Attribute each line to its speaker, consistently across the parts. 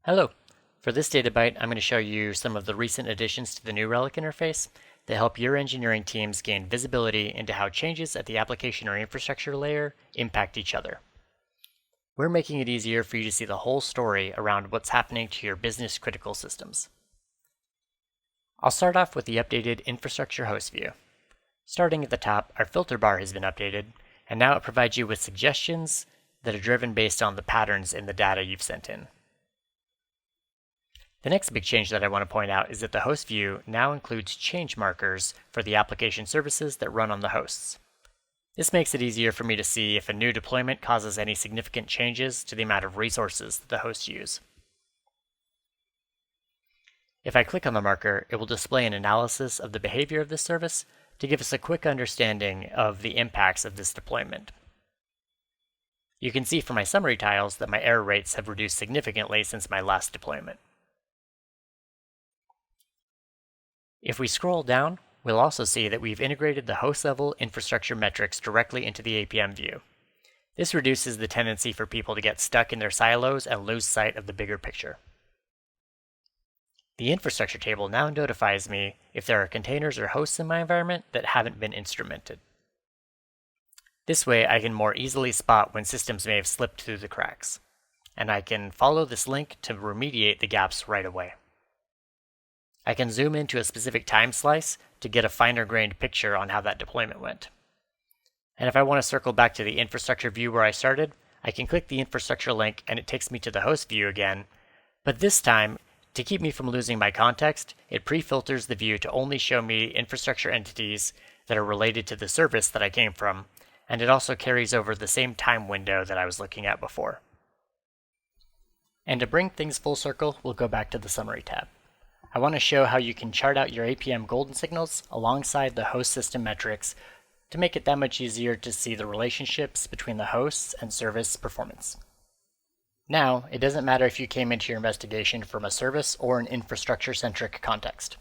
Speaker 1: Hello. For this data bite, I'm going to show you some of the recent additions to the new Relic interface that help your engineering teams gain visibility into how changes at the application or infrastructure layer impact each other. We're making it easier for you to see the whole story around what's happening to your business critical systems. I'll start off with the updated infrastructure host view. Starting at the top, our filter bar has been updated, and now it provides you with suggestions that are driven based on the patterns in the data you've sent in. The next big change that I want to point out is that the host view now includes change markers for the application services that run on the hosts. This makes it easier for me to see if a new deployment causes any significant changes to the amount of resources that the hosts use. If I click on the marker, it will display an analysis of the behavior of this service to give us a quick understanding of the impacts of this deployment. You can see from my summary tiles that my error rates have reduced significantly since my last deployment. If we scroll down, we'll also see that we've integrated the host-level infrastructure metrics directly into the APM view. This reduces the tendency for people to get stuck in their silos and lose sight of the bigger picture. The infrastructure table now notifies me if there are containers or hosts in my environment that haven't been instrumented. This way, I can more easily spot when systems may have slipped through the cracks, and I can follow this link to remediate the gaps right away. I can zoom into a specific time slice to get a finer-grained picture on how that deployment went. And if I want to circle back to the infrastructure view where I started, I can click the infrastructure link and it takes me to the host view again, but this time, to keep me from losing my context, it pre-filters the view to only show me infrastructure entities that are related to the service that I came from, and it also carries over the same time window that I was looking at before. And to bring things full circle, we'll go back to the Summary tab. I want to show how you can chart out your APM golden signals alongside the host system metrics to make it that much easier to see the relationships between the hosts and service performance. Now, it doesn't matter if you came into your investigation from a service or an infrastructure-centric context.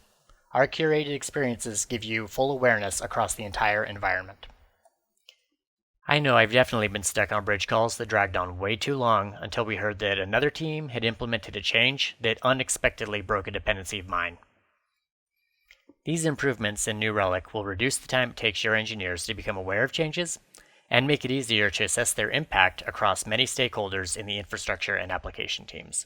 Speaker 1: Our curated experiences give you full awareness across the entire environment. I know I've definitely been stuck on bridge calls that dragged on way too long until we heard that another team had implemented a change that unexpectedly broke a dependency of mine. These improvements in New Relic will reduce the time it takes your engineers to become aware of changes and make it easier to assess their impact across many stakeholders in the infrastructure and application teams.